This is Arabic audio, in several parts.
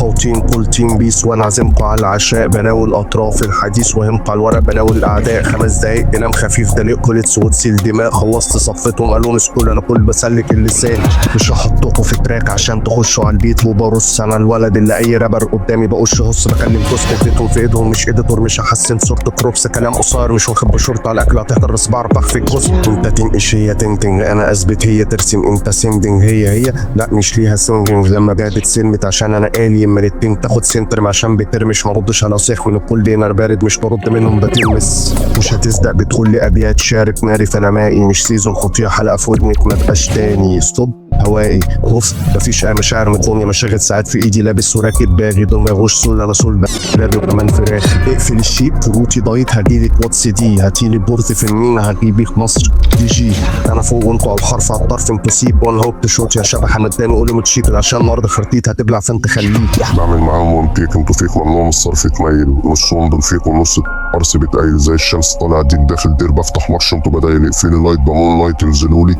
خوتين كل تيم بيس وانا عزمكم على العشاء. بناول اطراف الحديث وهمق على الورق. بناول الاعداء 5 دقايق بنام خفيف دليق كلت وتسيل دماء. خلصت صفتهم قالوا مسكول انا كل بسلك اللسان. مش هحطكم في تراك عشان تخشوا على البيت وبرص. انا الولد اللي اي رابر قدامي بقوش هص. بكلم كوست اديتهم في ايدهم مش اديتور. مش هحسن صورة كروبس كلام قصير مش واخد بشرطة على الاكل هتحضر بس بعرف اخفي الكوست. انت تنقش هي تنتنج انا اثبت هي ترسم. انت سندنج هي لا مش ليها سندنج. لما جادت سلمت عشان انا قالي اما الاتنين تاخد سنتر عشان بترمش. ما ردش على صيخ من الكل دينار بارد مش برد منهم بتلمس. مش هتصدق بتقول لي ابيات شارك ماري فانا مائي. مش سيزون خطية حلقة في ودنك ما تبقاش تاني. ستوب هوائي اوف مفيش اي مشاعر مدفونية. مشاغل ساعات في ايدي لابس وراكب باغي. دول ما يغوش سول انا سول بابي وكمان فراخ. اقفل الشيب فروتي دايت هجيلك واتس دي. هاتيلي بورت في المينا هجيبك مصر دي جي. انا فوق وانتوا على الحرف على الطرف. انتوا سيب وان هوب تشوت يا شبح مداني قولوا متشيكل عشان النهارده خرطيت هتبلع فانت خليك. بعمل معاهم وانتيك انتوا فيك ممنوع من الصرف تميل. نصهم دول فيك ونص قرص بتقيل زي الشمس طالع دي داخل دير. بفتح مرش انتوا بدايل. اقفلي لايت بمون لايت انزلولي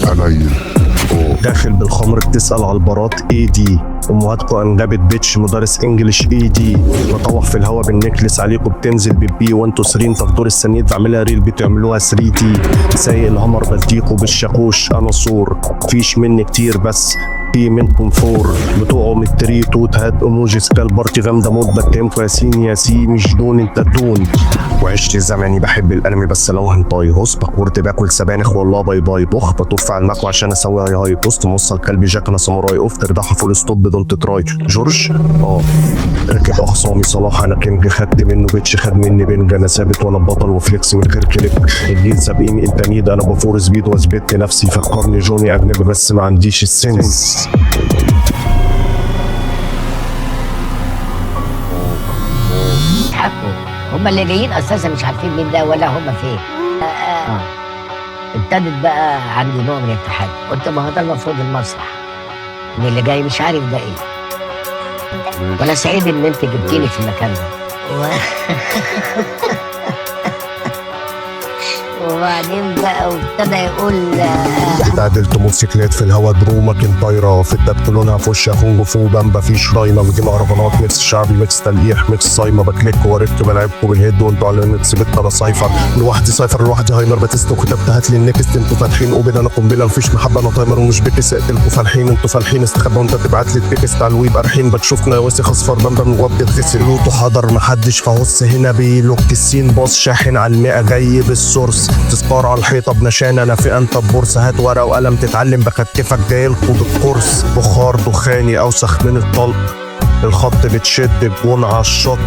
قليل. داخل بالخمر بتسأل على البارات اي دي. امهاتكوا انجبت بيتش مدرس انجلش اي دي. بطوح في الهوا بالنكلس عليكوا بتنزل ببي وانتوا سرين. في دور السنيد بعملها ريل بتعملوها 3 دي. سايق الهمر بديكوا بالشاكوش انا صور. فيش مني كتير بس في منكم فور. بتوعوا من التري توت هات ايموجي سكال بارتي غامضه موت. بتهمكوا ياسين ياسين مش دون انت دون. وعشت زماني بحب الانمي بس لو هنطاي هوس. بكورت باكل سبانخ والله باي باي بخ. بطوف على المكوى عشان اسوي هاي بوست. موصل كلبي جاك انا ساموراي اوف. تردحها فول ستوب دونت تراي. جورج ركب اخصامي صلاح انا كينج. خدت منه بيتش خد مني بنج. انا ثابت وانا بطل وفليكس من غير كليك. الجيل سابقيني انت ميد انا بفور سبيد واثبت نفسي. فكرني جوني اجنبي بس ما عنديش السنس. هم اللي جايين اساسا مش عارفين مين ده ولا هم فين. ابتدت بقى عندي نوع من الاتحاد. قلت ما هو ده المفروض المسرح. اللي جاي مش عارف ده ايه. وانا سعيد ان انت جبتيني في المكان ده. وبعدين بقى وابتدى يقول تعدلت موتوسيكلات في الهوا دروما كان طايره. في الدبت لونها في وش اخون فو بامبا في شراينه. بجيب مهرجانات ميكس شعبي ميكس تلقيح ميكس صايمه. بكليك وركب بلعبكم بالهيد وانتوا على الميكس بيتا بصايفر. لوحدي صايفر لوحدي هايمر باتيست. وكتبت هات لي النكست. انتوا فالحين اوبن انا قنبله مفيش محبه انا تايمر ومش بكس. اقتلكوا فالحين انتوا فالحين استخبى وانت تبعت لي التكست على الويب ارحين. بتشوفنا وسخ اصفر بامبا مغطي الغسل. لوتو حضر محدش فهص هنا بيلوك السين باص شاحن على 100 جاي بالسورس. تسبار على الحيطه بنشان انا في انت ببورصه. هات ورقه وقلم تتعلم بكتفك جاي الخوض الكورس. بخار دخاني اوسخ من الطلق. الخط بتشد بجون على الشط.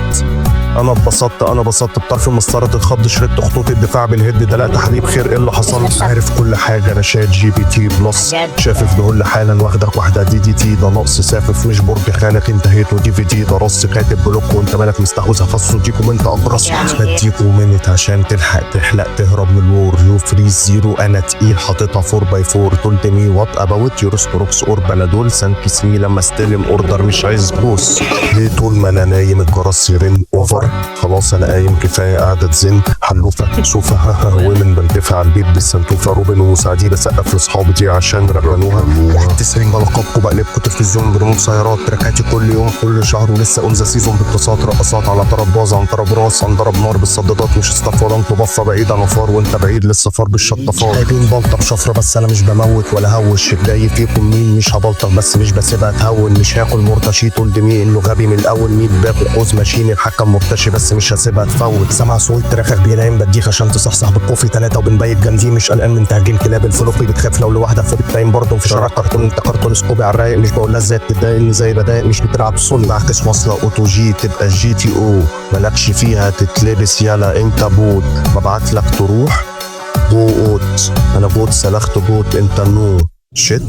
انا اتبسطت بطرف مسطره الخض. شردت خطوط الدفاع بالهد دلقت حبيب خير ايه اللي حصل. عارف كل حاجه انا شات جي بي تي بلس. شافف دهول حالا واخدك واحده دي دي تي. ده نقص سافف مش برج خانك انتهيت ودي في دي. ده رص كاتب بلوك وانت مالك مستحوذ هفصل ديكم انت اقرص. بديكوا منت عشان تلحق تحلق تهرب من الور. يو فريز زيرو انا تقيل حاططها 4x4. تولت مي وات اباوت يورستروكس اور بنادول سانكس مي لما استلم اوردر مش عايز بوس. ليه طول ما انا نايم الجرس يرن اوفر. خلاص انا قايم كفايه قاعده تزن. حلوفه سوفه ومن بندفع على البيت بالسنتوفه. روبن ومساعدين بسقف لاصحابي دي عشان رغنوها. 90 بلقبكم بقلبكم تلفزيون بريموت سيارات. تراكاتي كل يوم كل شهر ولسه اونزا سيزون باتصالات. رقصات على طرب باظ عن طرب راس. هنضرب نار بالصدادات مش استفار. انتوا بفه بعيد عن فار وانت بعيد لسه فار بالشطافات. جايبين بلطه بشفره بس انا مش بموت ولا هوش. جاي فيكم مين مش هبلطه بس مش بسيبها تهون. مش هاكل مرتشي تولد مي انه غبي من الاول. 100 باكو قوس ماشيين الحكم مرتشي بس مش هسيبها تفوت. سمع صوت تراخخ بينام بديك عشان تصحصح بالكوفي 3 وبنبيت جامدين. مش قلقان من تهجين كلاب الفلوقي. بتخاف لو لوحدك فبتنام برضه في شارع كرتون. انت كرتون سكوبي على الرايق. مش بقول لها ازاي تتضايقني زي بدايق. مش بتلعب صن معكس واصله اوتو جي تبقى جي تي او. مالكش فيها تتلبس يلا انت بوت. ببعت لك تروح جو اوت. انا بوت سلخت بوت انت نو شت.